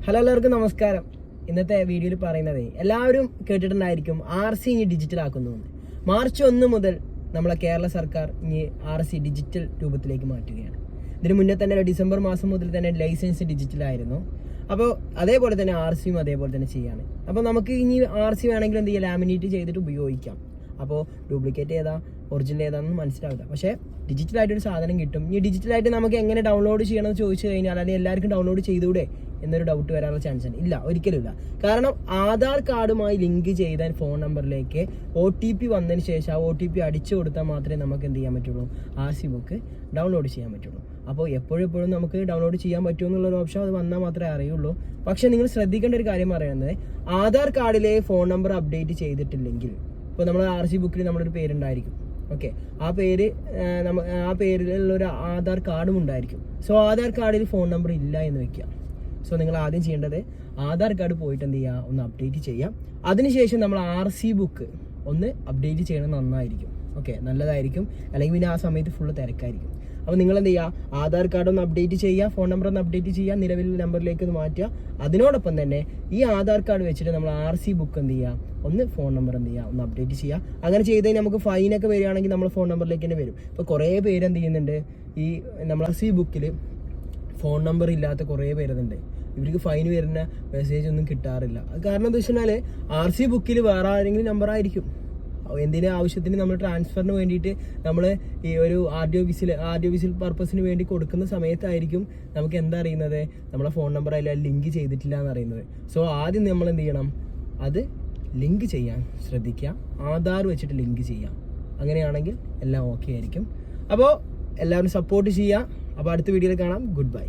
Hello, എല്ലാവർക്കും നമസ്കാരം. ഇന്നത്തെ വീഡിയോയിൽ പറയുന്നത് എല്ലാവരും കേട്ടിട്ടുണ്ടായിരിക്കും RC ഇനി ഡിജിറ്റൽ ആക്കുന്നു. മാർച്ച് 1 മുതൽ നമ്മളെ കേരള സർക്കാർ ഇനി RC ഡിജിറ്റൽ രൂപത്തിലേക്ക് മാറ്റുകയാണ്. ഇതിന് മുന്നേ തന്നെ ഡിസംബർ മാസം മുതൽ തന്നെ ലൈസൻസ് ഡിജിറ്റൽ ആയിരുന്നു. അപ്പോൾ അതേപോലെ തന്നെ RCയും അതേപോലെ തന്നെ ചെയ്യാണ്. അപ്പോൾ നമുക്ക് ഇനി RC വേണമെങ്കിൽ എന്ത് ചെയ്യാം, ലാമിനേറ്റ് ചെയ്തിട്ട് ഉപയോഗിക്കാം. അപ്പോൾ ഡ്യൂപ്ലിക്കേറ്റ് ഏതാ ഒറിജിനൽ ഏതാണെന്ന് മനസ്സിലാവില്ല. പക്ഷേ ഡിജിറ്റലായിട്ടൊരു സാധനം കിട്ടും. ഈ ഡിജിറ്റലായിട്ട് നമുക്ക് എങ്ങനെ ഡൗൺലോഡ് ചെയ്യണമെന്ന് ചോദിച്ചു കഴിഞ്ഞാൽ അല്ലെങ്കിൽ എല്ലാവർക്കും ഡൗൺലോഡ് ചെയ്തുകൂടെ എന്നൊരു ഡൗട്ട് വരാനുള്ള ചാൻസ് ഉണ്ട്. ഇല്ല, ഒരിക്കലുമില്ല. കാരണം ആധാർ കാർഡുമായി ലിങ്ക് ചെയ്ത ഫോൺ നമ്പറിലേക്ക് OTP വന്നതിന് ശേഷം ആ OTP അടിച്ചു കൊടുത്താൽ മാത്രമേ നമുക്ക് എന്ത് ചെയ്യാൻ പറ്റുള്ളൂ, RC ബുക്ക് ഡൗൺലോഡ് ചെയ്യാൻ പറ്റുള്ളൂ. അപ്പോൾ എപ്പോഴും നമുക്ക് ഡൗൺലോഡ് ചെയ്യാൻ പറ്റുമോ എന്നുള്ളൊരു ഓപ്ഷൻ അത് വന്നാൽ മാത്രമേ അറിയുള്ളൂ. പക്ഷേ നിങ്ങൾ ശ്രദ്ധിക്കേണ്ട ഒരു കാര്യം പറയുന്നത്, ആധാർ കാർഡിലെ ഫോൺ നമ്പർ അപ്ഡേറ്റ് ചെയ്തിട്ടില്ലെങ്കിൽ, ഇപ്പോൾ നമ്മൾ RC ബുക്കിൽ നമ്മളൊരു പേരുണ്ടായിരിക്കും. ഓക്കെ, ആ പേരിലുള്ളൊരു ആധാർ കാർഡും ഉണ്ടായിരിക്കും. സോ ആധാർ കാർഡിൽ ഫോൺ നമ്പർ ഇല്ല എന്ന് വെക്കുക. സോ നിങ്ങൾ ആദ്യം ചെയ്യേണ്ടത് ആധാർ കാർഡ് പോയിട്ട് എന്ത് ചെയ്യുക, ഒന്ന് അപ്ഡേറ്റ് ചെയ്യാം. അതിനുശേഷം നമ്മൾ RC ബുക്ക് ഒന്ന് അപ്ഡേറ്റ് ചെയ്യണം, നന്നായിരിക്കും. ഓക്കെ, നല്ലതായിരിക്കും. അല്ലെങ്കിൽ പിന്നെ ആ സമയത്ത് ഫുള്ള് തിരക്കായിരിക്കും. അപ്പോൾ നിങ്ങൾ എന്ത് ചെയ്യുക, ആധാർ കാർഡ് ഒന്ന് അപ്ഡേറ്റ് ചെയ്യുക, ഫോൺ നമ്പർ ഒന്ന് അപ്ഡേറ്റ് ചെയ്യുക, നിലവിലെ നമ്പറിലേക്ക് ഒന്ന് മാറ്റുക. അതിനോടൊപ്പം തന്നെ ഈ ആധാർ കാർഡ് വെച്ചിട്ട് നമ്മൾ RC ബുക്ക് എന്ത് ചെയ്യുക, ഒന്ന് ഫോൺ നമ്പർ എന്ത് ചെയ്യുക, ഒന്ന് അപ്ഡേറ്റ് ചെയ്യുക. അങ്ങനെ ചെയ്ത് കഴിഞ്ഞാൽ നമുക്ക് ഫൈനൊക്കെ വരികയാണെങ്കിൽ നമ്മൾ ഫോൺ നമ്പറിലേക്ക് തന്നെ വരും. ഇപ്പോൾ കുറേ പേര് എന്ത് ചെയ്യുന്നുണ്ട്, ഈ നമ്മൾ RC ബുക്കിൽ ഫോൺ നമ്പർ ഇല്ലാത്ത കുറേ പേരുന്നുണ്ട്. ഇവർക്ക് ഫൈൻ വരുന്ന മെസ്സേജ് ഒന്നും കിട്ടാറില്ല. അത് കാരണം എന്താ വെച്ച് കഴിഞ്ഞാൽ RC ബുക്കിൽ വേറെ ആരെങ്കിലും നമ്പർ ആയിരിക്കും. എന്തിനും ആവശ്യത്തിന് നമ്മൾ ട്രാൻസ്ഫറിന് വേണ്ടിയിട്ട് നമ്മൾ ഈ ഒരു RDO വിസിൽ പർപ്പസിന് വേണ്ടി കൊടുക്കുന്ന സമയത്തായിരിക്കും നമുക്ക് എന്താ അറിയുന്നത്, നമ്മളെ ഫോൺ നമ്പർ അതിൽ ലിങ്ക് ചെയ്തിട്ടില്ല എന്ന് അറിയുന്നത്. സോ ആദ്യം നമ്മൾ എന്ത് ചെയ്യണം, അത് ലിങ്ക് ചെയ്യാൻ ശ്രദ്ധിക്കുക. ആധാർ വെച്ചിട്ട് ലിങ്ക് ചെയ്യാം. അങ്ങനെയാണെങ്കിൽ എല്ലാം ഓക്കെ ആയിരിക്കും. അപ്പോൾ എല്ലാവരും സപ്പോർട്ട് ചെയ്യുക. അപ്പോൾ അടുത്ത വീഡിയോയിൽ കാണാം. Good bye.